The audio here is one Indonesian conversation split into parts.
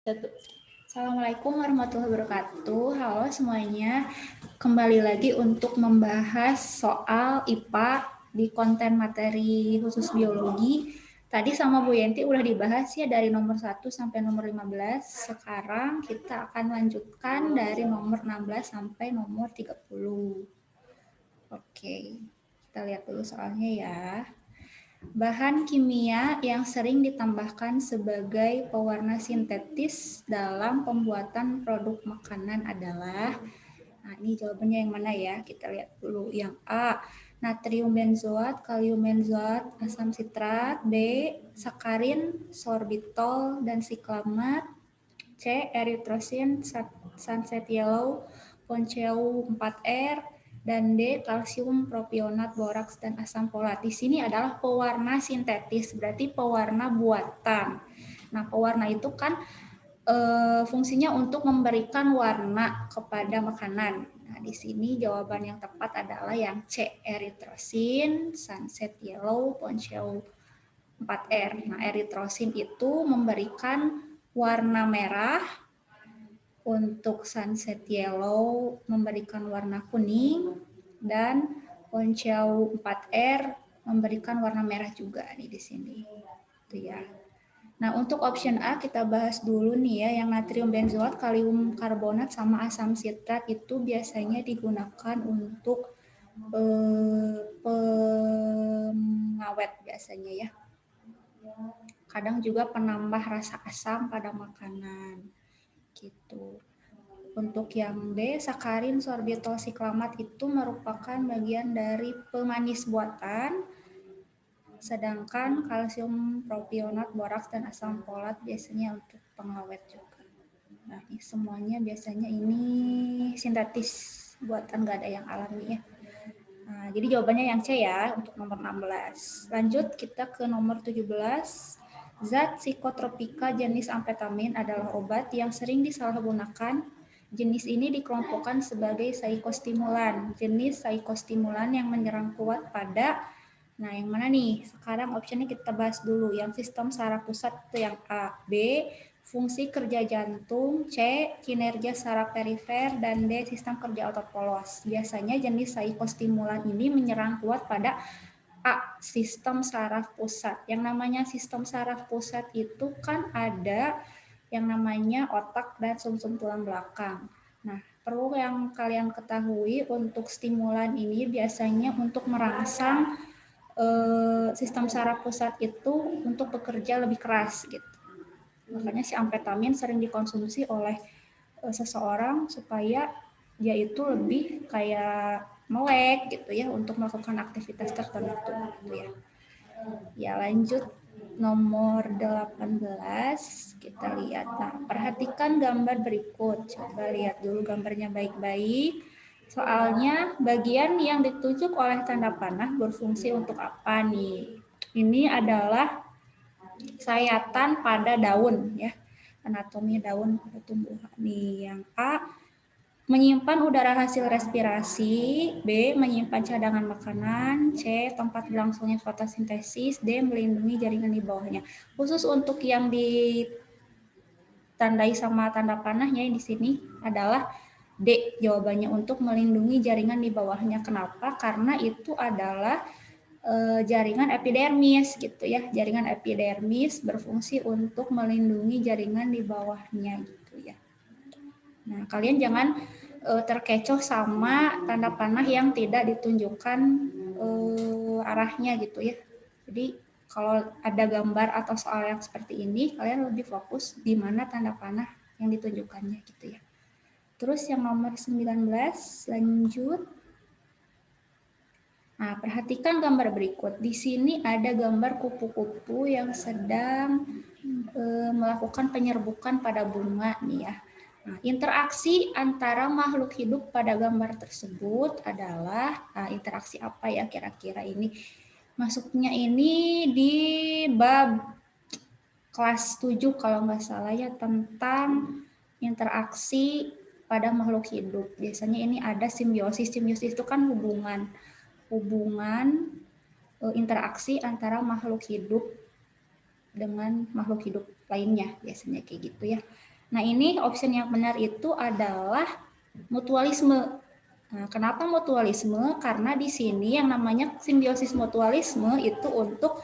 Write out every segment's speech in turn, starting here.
Assalamualaikum warahmatullahi wabarakatuh. Halo semuanya. Kembali lagi untuk membahas soal IPA di konten materi khusus biologi. Tadi sama Bu Yenti udah dibahas ya dari nomor 1 sampai nomor 15. Sekarang kita akan lanjutkan dari nomor 16 sampai nomor 30. Oke, kita lihat dulu soalnya ya. Bahan kimia yang sering ditambahkan sebagai pewarna sintetis dalam pembuatan produk makanan adalah, nah ini jawabannya yang mana ya? Kita lihat dulu. Yang A, natrium benzoat, kalium benzoat, asam sitrat. B, sakarin, sorbitol, dan siklamat. C, eritrosin, sunset yellow, ponceu 4R, dan D, kalsium propionat, boraks, dan asam folat. Di sini adalah pewarna sintetis, berarti pewarna buatan. Nah, pewarna itu kan fungsinya untuk memberikan warna kepada makanan. Nah, di sini jawaban yang tepat adalah yang C, eritrosin, sunset yellow, ponceu 4R. Nah, eritrosin itu memberikan warna merah, untuk sunset yellow memberikan warna kuning, dan ponceu 4R memberikan warna merah juga nih di sini. Itu ya. Nah, untuk option A kita bahas dulu nih ya, yang natrium benzoat, kalium karbonat, sama asam sitrat itu biasanya digunakan untuk pengawet biasanya ya. Kadang juga penambah rasa asam pada makanan gitu. Untuk yang B, sakarin, sorbitol, siklamat itu merupakan bagian dari pemanis buatan, sedangkan kalsium propionat, boraks, dan asam folat biasanya untuk pengawet juga. Nah, ini semuanya biasanya ini sintetis, buatan nggak ada yang alami ya. Nah, jadi jawabannya yang C ya untuk nomor 16. Lanjut kita ke nomor 17. Zat psikotropika jenis amfetamin adalah obat yang sering disalahgunakan. Jenis ini dikelompokkan sebagai psikostimulan. Jenis psikostimulan yang menyerang kuat pada, nah yang mana nih? Sekarang optionnya kita bahas dulu. Yang sistem saraf pusat itu yang A. B, fungsi kerja jantung. C, kinerja saraf perifer. Dan D, sistem kerja otot polos. Biasanya jenis psikostimulan ini menyerang kuat pada A, sistem saraf pusat. Yang namanya sistem saraf pusat itu kan ada yang namanya otak dan sumsum tulang belakang. Nah, perlu yang kalian ketahui untuk stimulan ini biasanya untuk merangsang sistem saraf pusat itu untuk bekerja lebih keras gitu. Makanya si amfetamin sering dikonsumsi oleh seseorang supaya dia itu lebih kayak melek gitu ya untuk melakukan aktivitas tertentu gitu ya. Ya, lanjut nomor 18 kita lihat. Nah, perhatikan gambar berikut. Coba lihat dulu gambarnya baik-baik. Soalnya bagian yang ditunjuk oleh tanda panah berfungsi untuk apa nih? Ini adalah sayatan pada daun ya. Anatomi daun pada tumbuhan. Nih yang A, menyimpan udara hasil respirasi. B, menyimpan cadangan makanan. C, tempat berlangsungnya fotosintesis. D, melindungi jaringan di bawahnya. Khusus untuk yang ditandai sama tanda panahnya di sini adalah D, jawabannya untuk melindungi jaringan di bawahnya. Kenapa? Karena itu adalah jaringan epidermis gitu ya. Jaringan epidermis berfungsi untuk melindungi jaringan di bawahnya gitu ya. Nah, kalian jangan terkecoh sama tanda panah yang tidak ditunjukkan arahnya gitu ya. Jadi kalau ada gambar atau soal yang seperti ini, kalian lebih fokus di mana tanda panah yang ditunjukkannya gitu ya. Terus yang nomor 19, lanjut. Nah, perhatikan gambar berikut. Di sini ada gambar kupu-kupu yang sedang melakukan penyerbukan pada bunga nih ya. Nah, interaksi antara makhluk hidup pada gambar tersebut adalah interaksi apa ya kira-kira ini? Masuknya ini di bab kelas 7 kalau nggak salah ya, tentang interaksi pada makhluk hidup. Biasanya ini ada simbiosis. Simbiosis itu kan hubungan interaksi antara makhluk hidup dengan makhluk hidup lainnya, biasanya kayak gitu ya. Nah, ini option yang benar itu adalah mutualisme. Nah, kenapa mutualisme? Karena di sini yang namanya simbiosis mutualisme itu untuk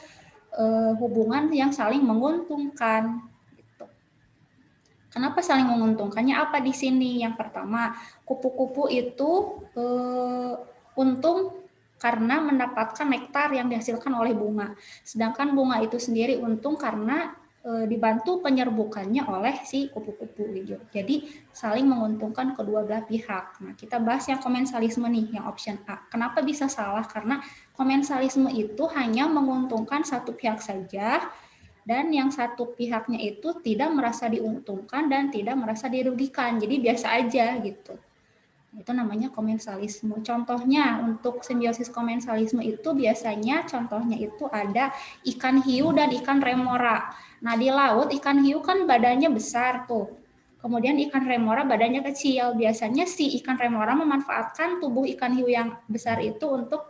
hubungan yang saling menguntungkan. Gitu. Kenapa saling menguntungkannya? Apa di sini? Yang pertama, kupu-kupu itu untung karena mendapatkan nektar yang dihasilkan oleh bunga. Sedangkan bunga itu sendiri untung karena dibantu penyerbukannya oleh si kupu-kupu gitu. Jadi saling menguntungkan kedua belah pihak. Nah, kita bahas yang komensalisme nih, yang option A. Kenapa bisa salah? Karena komensalisme itu hanya menguntungkan satu pihak saja, dan yang satu pihaknya itu tidak merasa diuntungkan dan tidak merasa dirugikan. Jadi biasa aja gitu. Itu namanya komensalisme. Contohnya untuk simbiosis komensalisme itu biasanya contohnya itu ada ikan hiu dan ikan remora. Nah, di laut ikan hiu kan badannya besar tuh. Kemudian ikan remora badannya kecil. Biasanya si ikan remora memanfaatkan tubuh ikan hiu yang besar itu untuk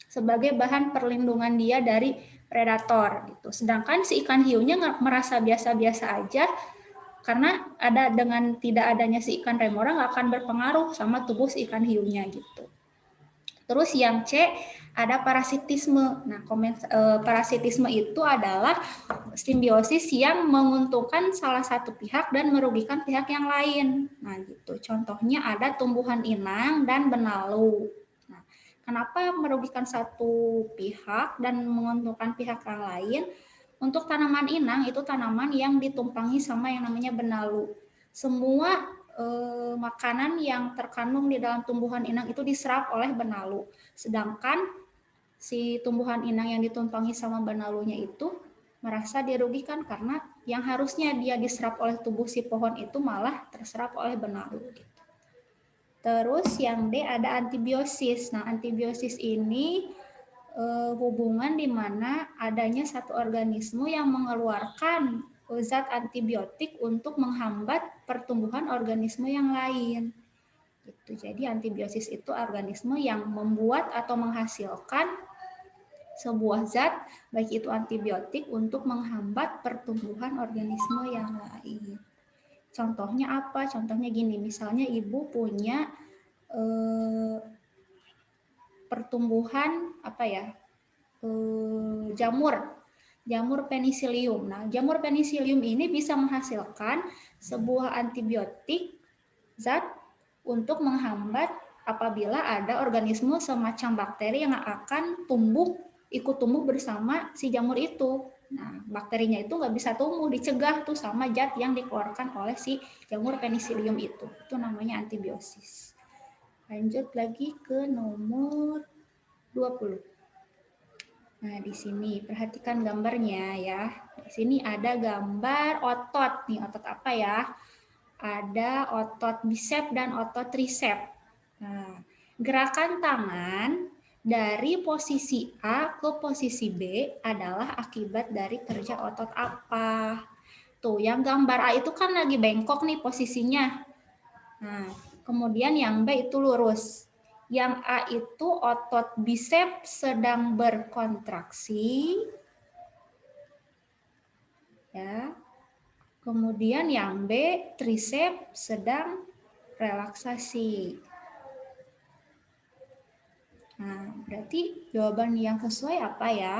sebagai bahan perlindungan dia dari predator gitu. Sedangkan si ikan hiunya merasa biasa-biasa aja, karena dengan tidak adanya si ikan remora nggak akan berpengaruh sama tubuh si ikan hiunya gitu. Terus yang C ada parasitisme. Nah, parasitisme itu adalah simbiosis yang menguntungkan salah satu pihak dan merugikan pihak yang lain. Nah, gitu. Contohnya ada tumbuhan inang dan benalu. Nah, kenapa merugikan satu pihak dan menguntungkan pihak yang lain? Untuk tanaman inang itu tanaman yang ditumpangi sama yang namanya benalu. Semua makanan yang terkandung di dalam tumbuhan inang itu diserap oleh benalu. Sedangkan si tumbuhan inang yang ditumpangi sama benalunya itu merasa dirugikan karena yang harusnya dia diserap oleh tubuh si pohon itu malah terserap oleh benalu. Terus yang D ada antibiosis. Nah, antibiosis ini hubungan di mana adanya satu organisme yang mengeluarkan zat antibiotik untuk menghambat pertumbuhan organisme yang lain. Gitu. Jadi antibiosis itu organisme yang membuat atau menghasilkan sebuah zat, baik itu antibiotik, untuk menghambat pertumbuhan organisme yang lain. Contohnya apa? Contohnya gini, misalnya ibu punya pertumbuhan jamur penicillium. Nah, jamur penicillium ini bisa menghasilkan sebuah antibiotik zat untuk menghambat apabila ada organisme semacam bakteri yang akan ikut tumbuh bersama si jamur itu. Nah, bakterinya itu nggak bisa tumbuh, dicegah tuh sama zat yang dikeluarkan oleh si jamur penicillium itu. Itu namanya antibiosis. Lanjut lagi ke nomor 20. Nah, di sini perhatikan gambarnya ya. Di sini ada gambar otot nih. Otot apa ya? Ada otot bisep dan otot tricep. Nah, gerakan tangan dari posisi A ke posisi B adalah akibat dari kerja otot apa? Tuh, yang gambar A itu kan lagi bengkok nih posisinya. Nah, kemudian yang B itu lurus. Yang A itu otot bisep sedang berkontraksi. Ya. Kemudian yang B tricep sedang relaksasi. Nah, berarti jawaban yang sesuai apa ya?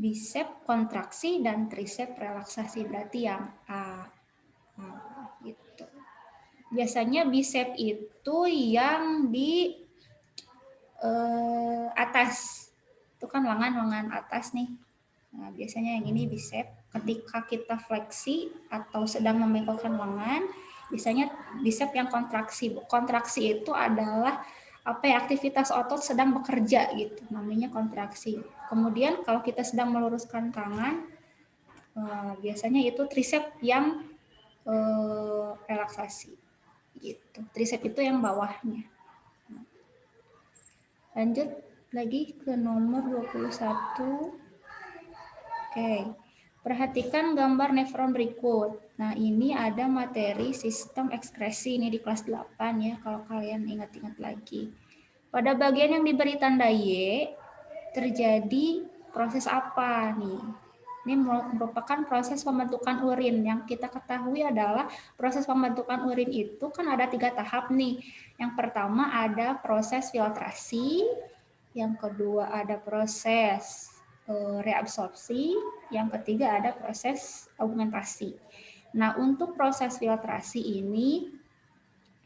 Bisep kontraksi dan tricep relaksasi, berarti yang A. Nah, gitu. Biasanya bisep itu yang di atas, itu kan lengan atas nih. Nah, biasanya yang ini bisep. Ketika kita fleksi atau sedang membengkokkan lengan, biasanya bisep yang kontraksi. Kontraksi itu adalah aktivitas otot sedang bekerja gitu, namanya kontraksi. Kemudian kalau kita sedang meluruskan tangan, biasanya itu tricep yang relaksasi gitu. Tricep itu yang bawahnya. Lanjut lagi ke nomor 21. Oke, perhatikan gambar nefron berikut. Nah, ini ada materi sistem ekskresi ini di kelas 8 ya, kalau kalian ingat-ingat lagi. Pada bagian yang diberi tanda Y, terjadi proses apa nih? Ini merupakan proses pembentukan urin. Yang kita ketahui adalah proses pembentukan urin itu kan ada 3 tahap nih. Yang pertama ada proses filtrasi, yang kedua ada proses reabsorpsi, yang ketiga ada proses augmentasi. Nah, untuk proses filtrasi ini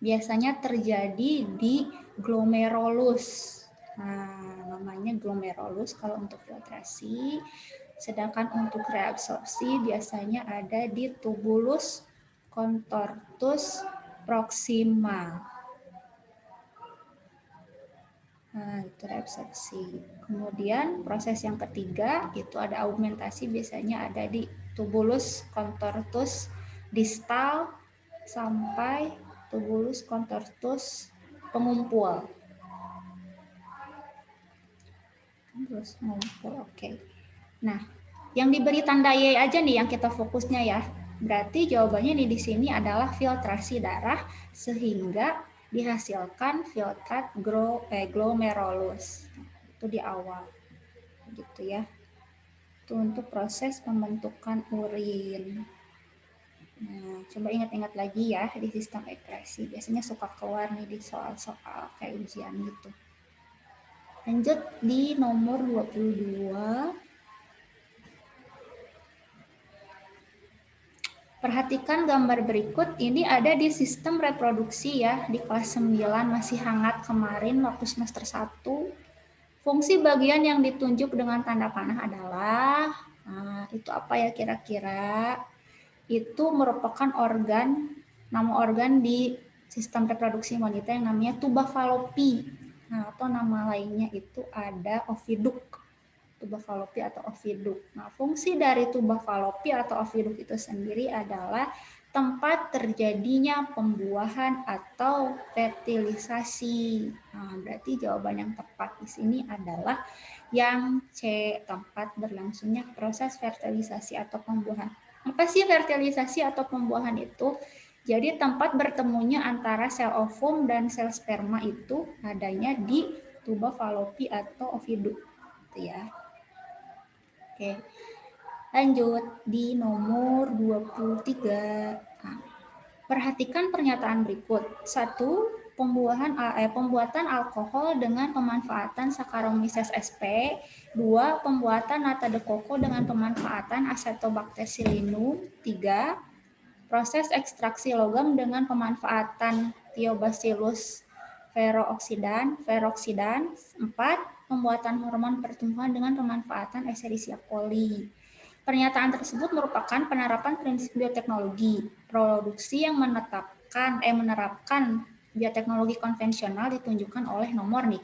biasanya terjadi di glomerulus. Nah, namanya glomerulus kalau untuk filtrasi. Sedangkan untuk reabsorpsi biasanya ada di tubulus contortus proxima. Nah, itu reabsorpsi. Kemudian proses yang ketiga itu ada augmentasi, biasanya ada di tubulus contortus distal sampai tubulus contortus pengumpul. Terus ngumpul, oke. Nah, yang diberi tanda Y aja nih yang kita fokusnya ya. Berarti jawabannya nih di sini adalah filtrasi darah sehingga dihasilkan filtrat glomerulus. Itu di awal. Gitu ya. Itu untuk proses pembentukan urin. Nah, coba ingat-ingat lagi ya di sistem ekskresi. Biasanya suka keluar nih di soal-soal kayak ujian gitu. Lanjut di nomor 22. Perhatikan gambar berikut, ini ada di sistem reproduksi ya, di kelas 9 masih hangat kemarin waktu semester 1. Fungsi bagian yang ditunjuk dengan tanda panah adalah, nah itu apa ya kira-kira? Itu merupakan organ, nama organ di sistem reproduksi wanita yang namanya tuba falopi. Nah, atau nama lainnya itu ada oviduk. Tuba falopi atau oviduk. Nah, fungsi dari tuba falopi atau oviduk itu sendiri adalah tempat terjadinya pembuahan atau fertilisasi. Nah, berarti jawaban yang tepat di sini adalah yang C, tempat berlangsungnya proses fertilisasi atau pembuahan. Apa sih fertilisasi atau pembuahan itu? Jadi tempat bertemunya antara sel ovum dan sel sperma itu adanya di tuba falopi atau oviduk. Gitu ya. Oke. Lanjut di nomor 23. Nah, perhatikan pernyataan berikut. 1. Pembuatan alkohol dengan pemanfaatan Saccharomyces sp. 2. Pembuatan nata de coco dengan pemanfaatan Acetobacter pseudomonas. 3. Proses ekstraksi logam dengan pemanfaatan Thiobacillus ferrooxidan. 4. Pembuatan hormon pertumbuhan dengan pemanfaatan Escherichia coli. Pernyataan tersebut merupakan penerapan prinsip bioteknologi produksi yang menerapkan bioteknologi konvensional ditunjukkan oleh nomor nih.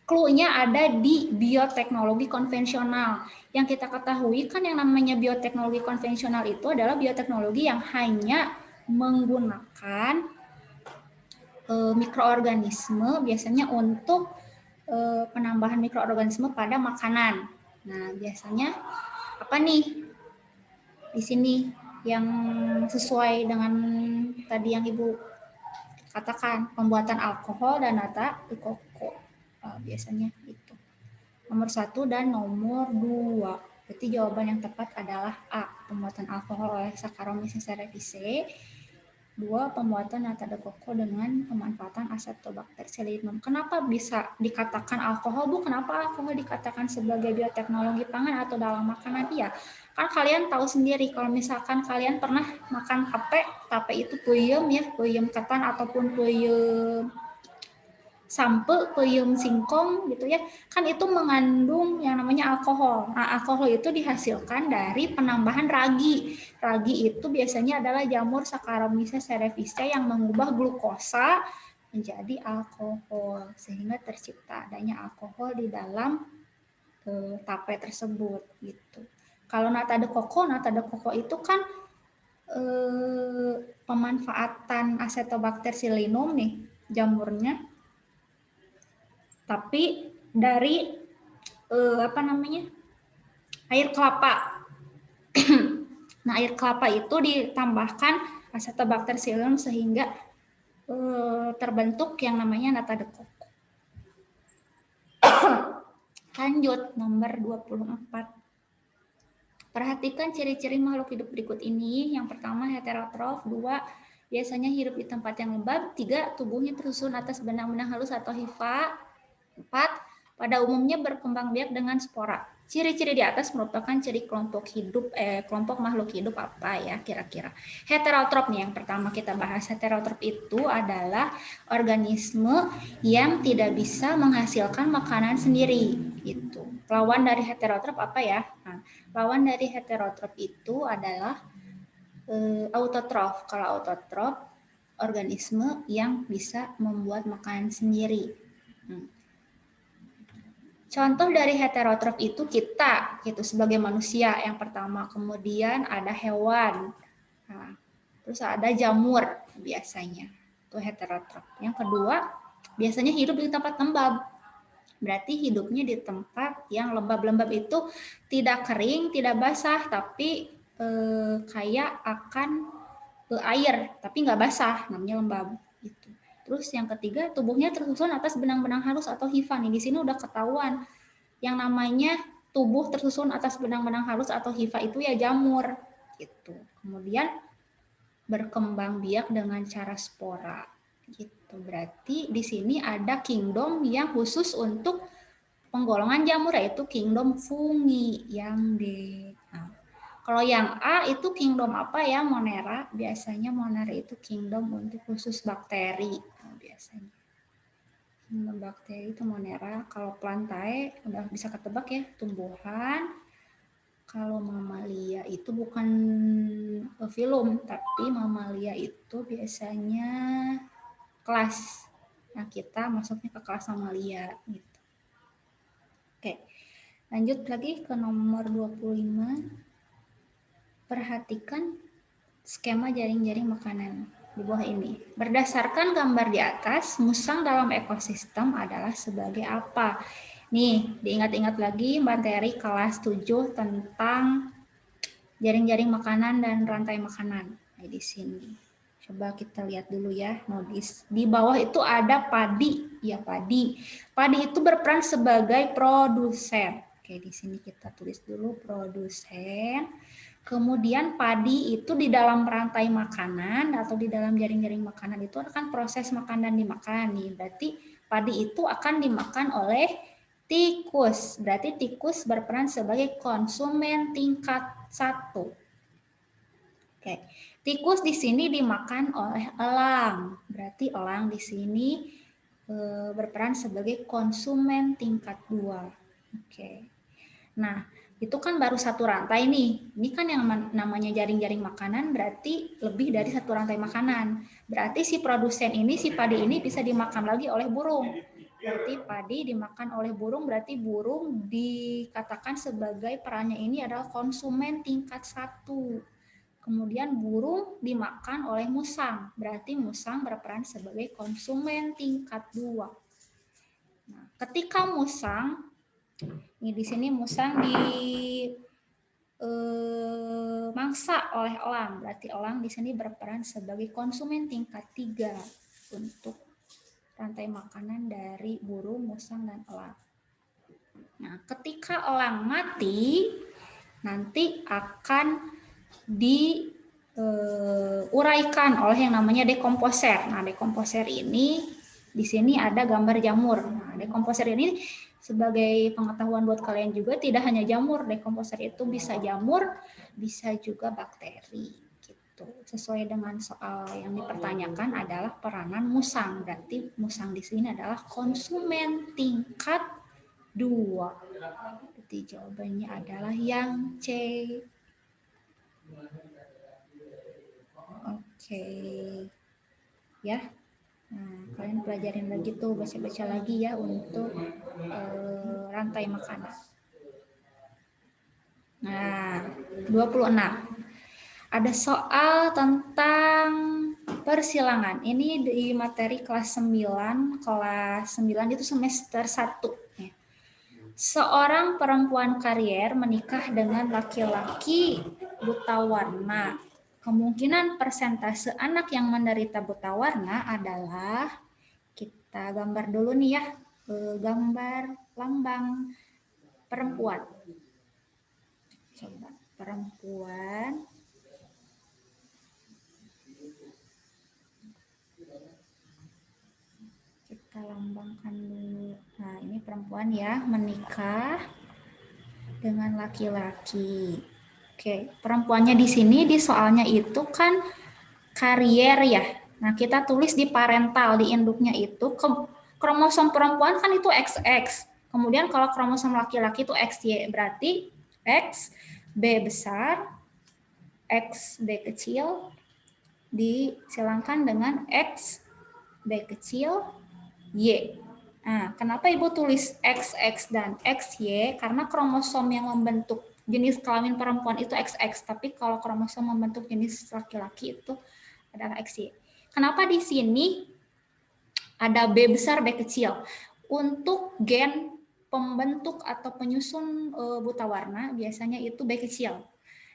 Clue-nya ada di bioteknologi konvensional. Yang kita ketahui kan yang namanya bioteknologi konvensional itu adalah bioteknologi yang hanya menggunakan mikroorganisme biasanya untuk penambahan mikroorganisme pada makanan. Nah, biasanya apa nih di sini yang sesuai dengan tadi yang Ibu katakan, pembuatan alkohol dan nata de coco. Biasanya itu. Nomor 1 dan nomor 2. Berarti jawaban yang tepat adalah A, pembuatan alkohol oleh Saccharomyces cerevisiae. 2, pembuatan nata de coco dengan pemanfaatan Acetobacter pseudomonas. Kenapa bisa dikatakan alkohol, Bu? Kenapa alkohol dikatakan sebagai bioteknologi pangan atau dalam makanan? Iya, kan kalian tahu sendiri kalau misalkan kalian pernah makan tape itu peyem ya, peyem ketan ataupun peyem sampe, peyem singkong gitu ya, kan itu mengandung yang namanya alkohol. Nah, alkohol itu dihasilkan dari penambahan ragi. Ragi itu biasanya adalah jamur Saccharomyces cerevisiae yang mengubah glukosa menjadi alkohol sehingga tercipta adanya alkohol di dalam tape tersebut gitu. Kalau nata de coco itu kan pemanfaatan Acetobacter pseudomonas nih jamurnya, tapi dari air kelapa. Nah, air kelapa itu ditambahkan Acetobacter pseudomonas sehingga terbentuk yang namanya nata de coco. Lanjut nomor 24. Perhatikan ciri-ciri makhluk hidup berikut ini. Yang pertama heterotrof, 2 biasanya hidup di tempat yang lembab, 3 tubuhnya tersusun atas benang-benang halus atau hifa, 4 pada umumnya berkembang biak dengan spora. Ciri-ciri di atas merupakan ciri kelompok makhluk hidup apa ya kira-kira. Heterotrop nih yang pertama kita bahas. Heterotrop itu adalah organisme yang tidak bisa menghasilkan makanan sendiri. Itu. Lawan dari heterotrop apa ya? Nah, lawan dari heterotrop itu adalah autotrof. Kalau autotrof, organisme yang bisa membuat makanan sendiri. Contoh dari heterotrof itu kita, gitu sebagai manusia yang pertama. Kemudian ada hewan, nah, terus ada jamur biasanya, itu heterotrof. Yang kedua, biasanya hidup di tempat lembab. Berarti hidupnya di tempat yang lembab-lembab itu tidak kering, tidak basah, tapi kayak akan air, tapi nggak basah, namanya lembab. Gitu. Terus yang ketiga, tubuhnya tersusun atas benang-benang halus atau hifa. Nih di sini udah ketahuan yang namanya tubuh tersusun atas benang-benang halus atau hifa itu ya jamur. Gitu. Kemudian berkembang biak dengan cara spora. Gitu. Berarti di sini ada kingdom yang khusus untuk penggolongan jamur yaitu kingdom fungi yang D. Nah, kalau yang A itu kingdom apa ya? Monera. Biasanya Monera itu kingdom untuk khusus bakteri. Nah, biasanya kingdom bakteri itu Monera. Kalau Plantae udah bisa ketebak ya, tumbuhan. Kalau mamalia itu bukan filum, tapi mamalia itu biasanya kelas. Nah, kita masuknya ke kelas mamalia gitu. Oke. Lanjut lagi ke nomor 25. Perhatikan skema jaring-jaring makanan di bawah ini. Berdasarkan gambar di atas, musang dalam ekosistem adalah sebagai apa? Nih, diingat-ingat lagi materi kelas 7 tentang jaring-jaring makanan dan rantai makanan. Nah, di sini. Coba kita lihat dulu ya, notice. Di bawah itu ada padi. Ya, padi. Padi itu berperan sebagai produsen. Oke, di sini kita tulis dulu produsen. Kemudian padi itu di dalam rantai makanan atau di dalam jaring-jaring makanan itu akan proses makan dan dimakan nih. Berarti padi itu akan dimakan oleh tikus. Berarti tikus berperan sebagai konsumen tingkat 1. Oke. Tikus di sini dimakan oleh elang. Berarti elang di sini berperan sebagai konsumen tingkat 2. Oke. Nah, itu kan baru satu rantai nih. Ini kan yang namanya jaring-jaring makanan berarti lebih dari satu rantai makanan. Berarti si produsen ini, si padi ini bisa dimakan lagi oleh burung. Berarti padi dimakan oleh burung, berarti burung dikatakan sebagai perannya ini adalah konsumen tingkat 1. Kemudian burung dimakan oleh musang, berarti musang berperan sebagai konsumen tingkat 2. Nah, ketika musang ini di sini musang mangsa oleh elang, berarti elang di sini berperan sebagai konsumen tingkat 3 untuk rantai makanan dari burung, musang, dan elang. Nah, ketika elang mati, nanti akan diuraikan oleh yang namanya dekomposer. Nah, dekomposer ini di sini ada gambar jamur. Nah, dekomposer ini sebagai pengetahuan buat kalian juga tidak hanya jamur, dekomposer itu bisa jamur, bisa juga bakteri gitu. Sesuai dengan soal yang dipertanyakan adalah peranan musang. Berarti musang di sini adalah konsumen tingkat 2. Jadi jawabannya adalah yang C. Oke. Ya. Nah, kalian pelajarin lagi tuh, baca-baca lagi ya untuk rantai makanan. Nah, 26. Ada soal tentang persilangan. Ini di materi kelas 9, kelas 9 itu semester 1. Ya. Seorang perempuan karier menikah dengan laki-laki buta warna. Kemungkinan persentase anak yang menderita buta warna adalah, kita gambar dulu nih ya, gambar lambang perempuan. Coba perempuan. Kita lambangkan dulu. Nah, ini perempuan ya, menikah dengan laki-laki. Oke, perempuannya di sini di soalnya itu kan karier ya. Nah, kita tulis di parental, di induknya itu kromosom perempuan kan itu XX. Kemudian kalau kromosom laki-laki itu XY, berarti X B besar, X B kecil disilangkan dengan X B kecil Y. Nah, kenapa Ibu tulis XX dan XY? Karena kromosom yang membentuk jenis kelamin perempuan itu XX, tapi kalau kromosom membentuk jenis laki-laki itu adalah XY. Kenapa di sini ada B besar, B kecil? Untuk gen pembentuk atau penyusun buta warna biasanya itu B kecil.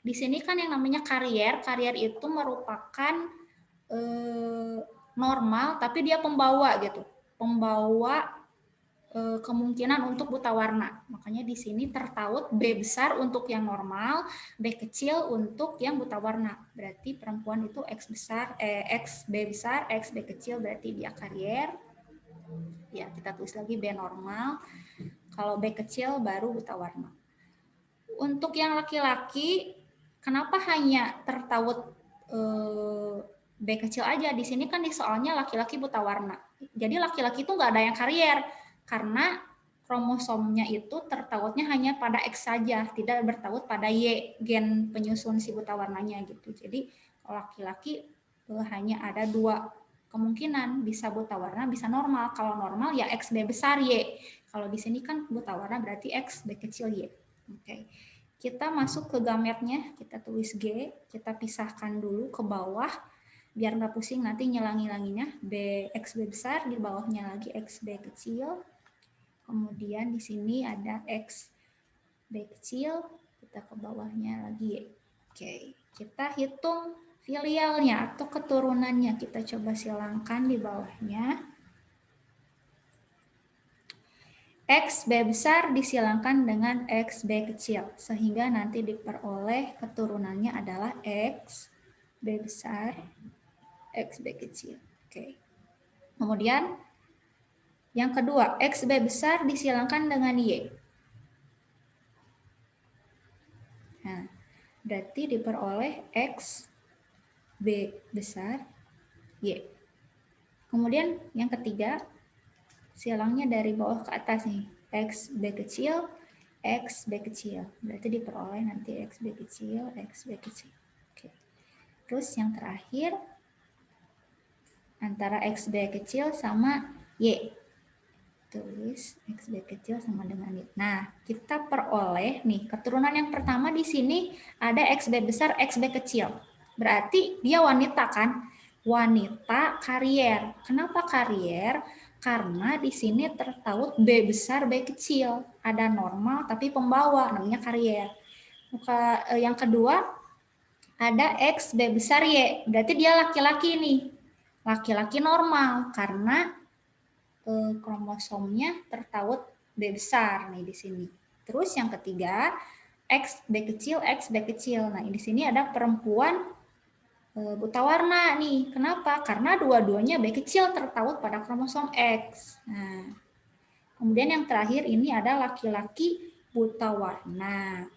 Di sini kan yang namanya karier itu merupakan normal, tapi dia pembawa gitu, pembawa kemungkinan untuk buta warna. Makanya di sini tertaut B besar untuk yang normal, B kecil untuk yang buta warna. Berarti perempuan itu X besar, X B besar, X B kecil berarti dia karier. Ya, kita tulis lagi B normal. Kalau B kecil baru buta warna. Untuk yang laki-laki, kenapa hanya tertaut B kecil aja? Di sini kan di soalnya laki-laki buta warna. Jadi laki-laki itu nggak ada yang karier karena kromosomnya itu tertautnya hanya pada X saja, tidak bertaut pada Y, gen penyusun si buta warnanya gitu. Jadi kalau laki-laki hanya ada 2 kemungkinan, bisa buta warna, bisa normal. Kalau normal ya X B besar Y. Kalau di sini kan buta warna berarti X B kecil Y. Oke. Kita masuk ke gametnya, kita tulis G, kita pisahkan dulu ke bawah biar nggak pusing nanti ngilang-ngilanginya. X B besar, di bawahnya lagi X B kecil. Kemudian di sini ada X B kecil, kita ke bawahnya lagi Y. Oke, kita hitung filialnya atau keturunannya. Kita coba silangkan di bawahnya. X B besar disilangkan dengan X B kecil. Sehingga nanti diperoleh keturunannya adalah X B besar, X B kecil. Oke. Kemudian yang kedua, X B besar disilangkan dengan Y. Nah, berarti diperoleh X B besar Y. Kemudian yang ketiga, silangnya dari bawah ke atas nih. X B kecil, X B kecil. Berarti diperoleh nanti X B kecil, X B kecil. Oke. Terus yang terakhir, antara X B kecil sama Y. Tulis X B kecil sama dengan Y. Nah, kita peroleh nih, keturunan yang pertama di sini ada X B besar, X B kecil. Berarti dia wanita kan? Wanita karier. Kenapa karier? Karena di sini tertaut B besar, B kecil. Ada normal tapi pembawa, namanya karier. Yang kedua, ada X B besar Y. Berarti dia laki-laki nih. Laki-laki normal karena kromosomnya tertaut B besar nih di sini. Terus yang ketiga, X B kecil, X B kecil. Nah, di sini ada perempuan buta warna nih. Kenapa? Karena dua-duanya B kecil tertaut pada kromosom X. Nah, kemudian yang terakhir ini ada laki-laki buta warna.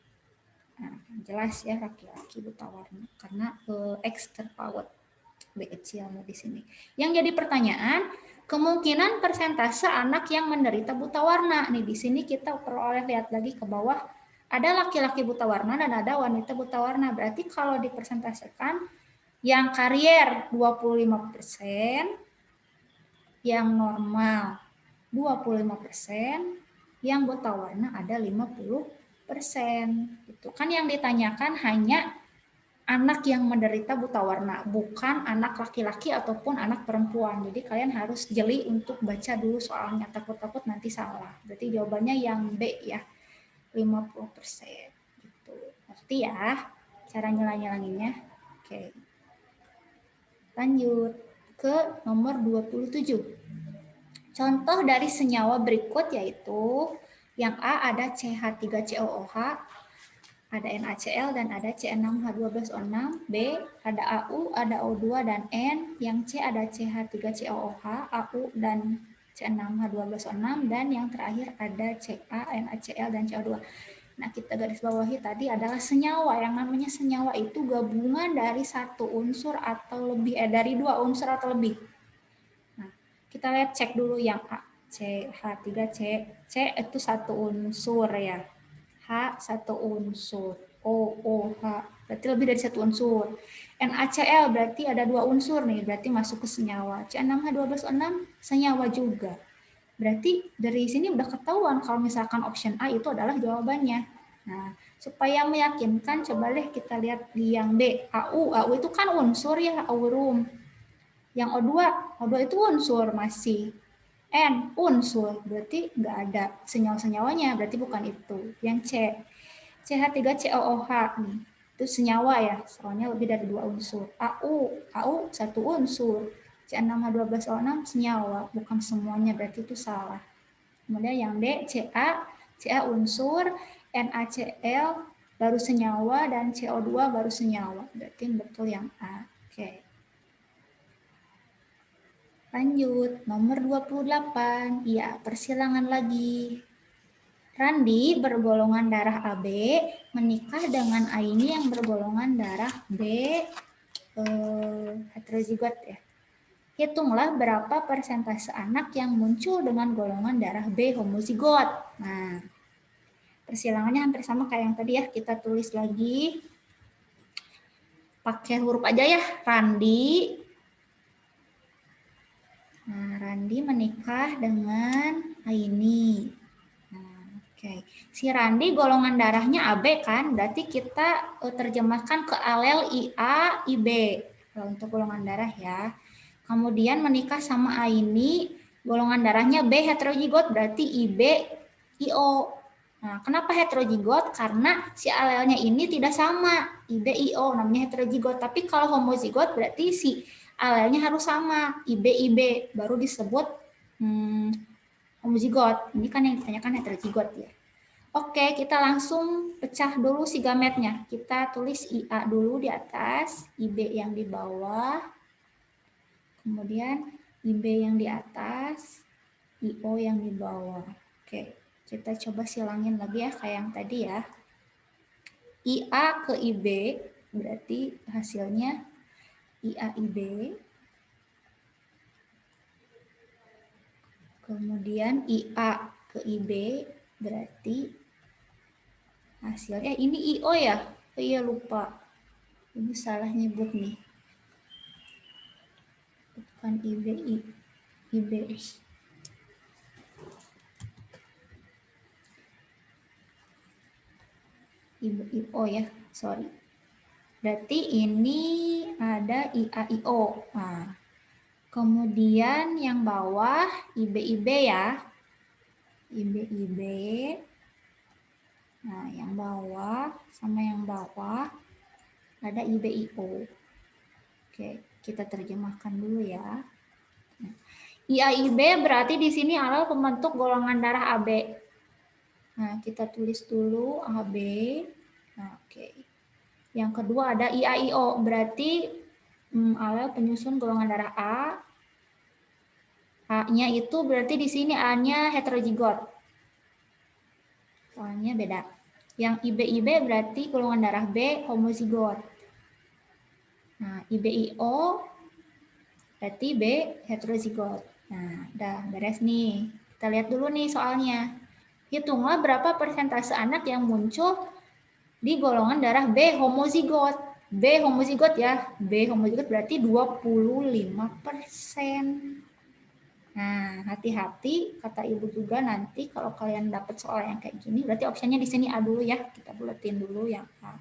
Nah, jelas ya laki-laki buta warna karena X terpaut B kecil di sini. Yang jadi pertanyaan, kemungkinan persentase anak yang menderita buta warna. Nih di sini kita peroleh lihat lagi ke bawah, ada laki-laki buta warna dan ada wanita buta warna. Berarti kalau dipersentasekan, yang karier 25%, yang normal 25%, yang buta warna ada 50%. Itu kan yang ditanyakan hanya anak yang menderita buta warna, bukan anak laki-laki ataupun anak perempuan. Jadi kalian harus jeli untuk baca dulu soalnya, takut-takut nanti salah. Berarti jawabannya yang B ya, 50%. Gitu. Ngerti ya cara ngilang-ngilanginnya? Oke. Lanjut ke nomor 27. Contoh dari senyawa berikut yaitu yang A ada CH3COOH, Ada NaCl dan ada C6H12O6. B, ada AU, ada O2 dan N. Yang C ada CH3COOH, AU dan C6H12O6. Dan yang terakhir ada Ca, NaCl dan CO2. Nah, kita garis bawahi tadi adalah senyawa. Yang namanya senyawa itu gabungan dari satu unsur atau lebih, dari dua unsur atau lebih. Nah, kita lihat cek dulu yang A, CH3C. C itu satu unsur ya. H satu unsur, OH berarti lebih dari satu unsur. NaCl berarti ada dua unsur nih, berarti masuk ke senyawa. C6H12O6 senyawa juga. Berarti dari sini udah ketahuan kalau misalkan option A itu adalah jawabannya. Nah, supaya meyakinkan coba deh kita lihat di yang B, AU. AU itu kan unsur ya, aurum. Yang O2 itu unsur masih. N unsur, berarti nggak ada senyawa-senyawanya, berarti bukan itu. Yang C, CH3COOH nih, itu senyawa ya, soalnya lebih dari dua unsur. AU satu unsur. C6H12O6 senyawa, bukan semuanya, berarti itu salah. Kemudian yang D, CA unsur, NaCl baru senyawa, dan CO2 baru senyawa, berarti betul yang A. Oke. Lanjut, nomor 28. Ya, persilangan lagi. Randi bergolongan darah AB menikah dengan Aini yang bergolongan darah B heterozigot ya. Hitunglah berapa persentase anak yang muncul dengan golongan darah B homozigot. Nah, persilangannya hampir sama kayak yang tadi ya. Kita tulis lagi. Pakai huruf aja ya. Randi. Nah, Randi menikah dengan Aini. Nah, oke. Si Randi golongan darahnya AB kan, berarti kita terjemahkan ke alel IA, IB. Kalau untuk golongan darah ya. Kemudian menikah sama Aini, golongan darahnya B heterozigot, berarti IB, IO. Nah, kenapa heterozigot? Karena si alelnya ini tidak sama, IB, IO, namanya heterozigot. Tapi kalau homozigot berarti si alelnya harus sama, IB, IB, baru disebut homozigot. Ini kan yang ditanyakan heterozigot ya. Oke, kita langsung pecah dulu si gametnya. Kita tulis IA dulu di atas, IB yang di bawah, kemudian IB yang di atas, IO yang di bawah. Oke, kita coba silangin lagi ya kayak yang tadi ya. IA ke IB berarti hasilnya IA IB. Kemudian IA ke IB berarti hasilnya ini IO ya. Oh iya lupa. Ini salah nyebut nih. Bukan IB, IB. IO ya, sorry. Berarti ini ada IAIO. Nah, kemudian yang bawah IB ya. IB. Nah, yang bawah sama yang bawah ada IBIO. Oke, kita terjemahkan dulu ya. Nah, IAIB berarti di sini adalah pembentuk golongan darah AB. Nah, kita tulis dulu AB. Nah, oke. Yang kedua ada IAIO, berarti alel penyusun golongan darah A. A-nya itu berarti di sini A-nya heterozigot. Soalnya beda. Yang IB berarti golongan darah B homozigot. Nah, IBIO berarti B heterozigot. Nah, udah beres nih. Kita lihat dulu nih soalnya. Hitunglah berapa persentase anak yang muncul di golongan darah B homozigot. B homozigot ya. B homozigot berarti 25%. Nah, hati-hati kata ibu juga nanti kalau kalian dapat soal yang kayak gini, berarti opsinya di sini A dulu ya. Kita buletin dulu yang A.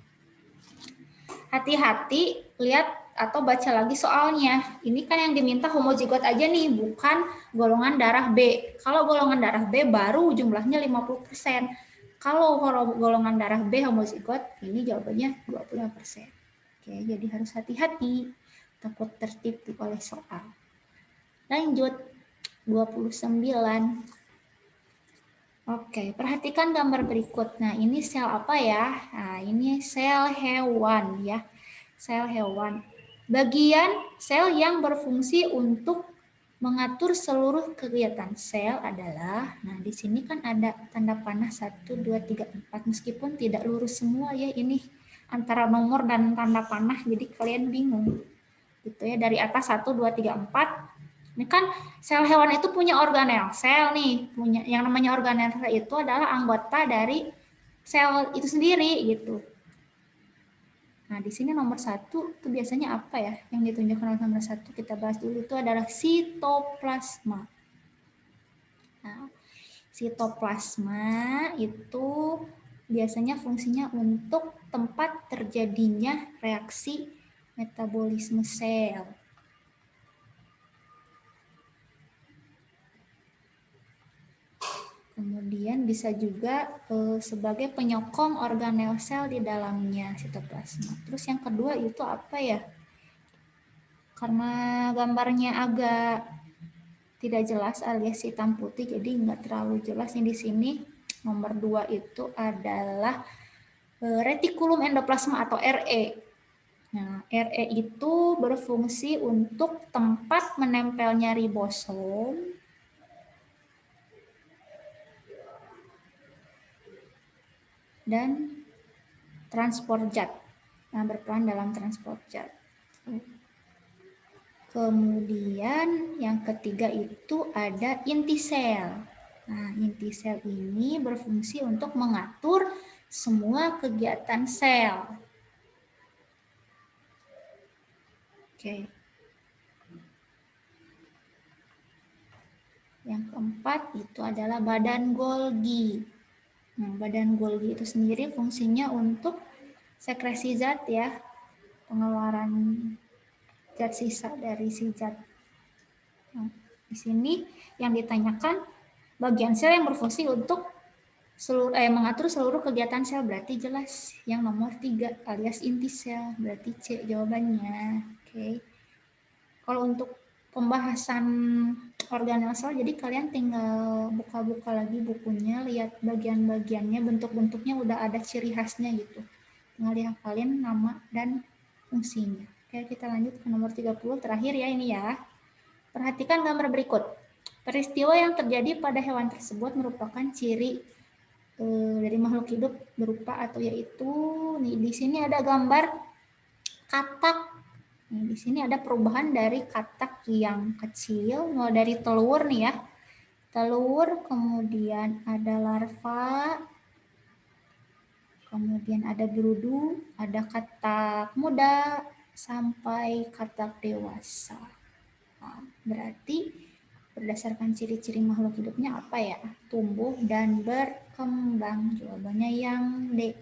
Hati-hati lihat atau baca lagi soalnya. Ini kan yang diminta homozigot aja nih, bukan golongan darah B. Kalau golongan darah B baru jumlahnya 50%. Kalau golongan darah B homozigot, ini jawabannya 25%. Oke, jadi harus hati-hati. Takut tertipu oleh soal. Lanjut, 29. Oke, perhatikan gambar berikut. Nah, ini sel apa ya? Nah, ini sel hewan ya. Sel hewan. Bagian sel yang berfungsi untuk mengatur seluruh kegiatan sel adalah, nah di sini kan ada tanda panah 1, 2, 3, 4. Meskipun tidak lurus semua ya, ini antara nomor dan tanda panah, jadi kalian bingung. Gitu ya, dari atas 1, 2, 3, 4. Ini kan sel hewan itu punya organel sel nih, punya yang namanya organel sel itu adalah anggota dari sel itu sendiri gitu. Nah di sini nomor 1 itu biasanya apa ya yang ditunjukkan oleh nomor 1, kita bahas dulu, itu adalah sitoplasma. Nah, sitoplasma itu biasanya fungsinya untuk tempat terjadinya reaksi metabolisme sel. Kemudian bisa juga sebagai penyokong organel sel di dalamnya sitoplasma. Terus yang kedua itu apa ya? Karena gambarnya agak tidak jelas alias hitam putih, jadi nggak terlalu jelas. Yang di sini nomor 2 itu adalah retikulum endoplasma atau RE. Nah, RE itu berfungsi untuk tempat menempelnya ribosom dan transport zat. Nah, berperan dalam transport zat. Kemudian yang ketiga itu ada inti sel. Nah, inti sel ini berfungsi untuk mengatur semua kegiatan sel. Oke. Yang keempat itu adalah badan Golgi. Nah, badan Golgi itu sendiri fungsinya untuk sekresi zat ya, pengeluaran zat sisa dari si zat. Nah, di sini yang ditanyakan bagian sel yang berfungsi untuk mengatur seluruh kegiatan sel, berarti jelas yang nomor 3 alias inti sel, berarti C jawabannya. Oke. Kalau untuk pembahasan organel sel, jadi kalian tinggal buka-buka lagi bukunya, lihat bagian-bagiannya, bentuk-bentuknya udah ada ciri khasnya gitu. Tinggal dihafalin nama dan fungsinya. Oke, kita lanjut ke nomor 30 terakhir ya ini ya. Perhatikan gambar berikut. Peristiwa yang terjadi pada hewan tersebut merupakan ciri dari makhluk hidup berupa atau yaitu nih di sini ada gambar katak. Nih, di sini ada perubahan dari katak yang kecil, mulai dari telur nih ya. Telur, kemudian ada larva, kemudian ada berudu, ada katak muda, sampai katak dewasa. Nah, berarti berdasarkan ciri-ciri makhluk hidupnya apa ya? Tumbuh dan berkembang. Jawabannya yang D.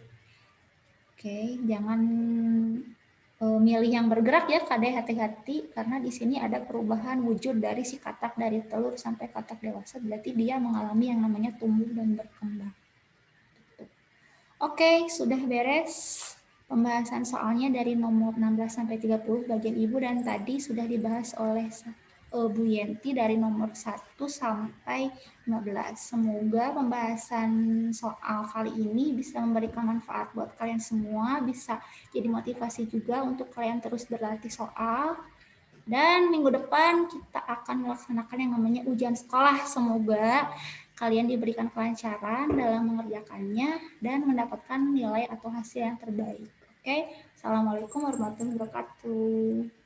Oke, jangan milih yang bergerak ya, Kade, hati-hati karena di sini ada perubahan wujud dari si katak dari telur sampai katak dewasa, berarti dia mengalami yang namanya tumbuh dan berkembang. Oke, sudah beres pembahasan soalnya dari nomor 16 sampai 30 bagian ibu, dan tadi sudah dibahas oleh Bu Yenti dari nomor 1 sampai 15. Semoga pembahasan soal kali ini bisa memberikan manfaat buat kalian semua, bisa jadi motivasi juga untuk kalian terus berlatih soal. Dan minggu depan kita akan melaksanakan yang namanya ujian sekolah. Semoga kalian diberikan kelancaran dalam mengerjakannya dan mendapatkan nilai atau hasil yang terbaik. Oke, Assalamualaikum warahmatullahi wabarakatuh.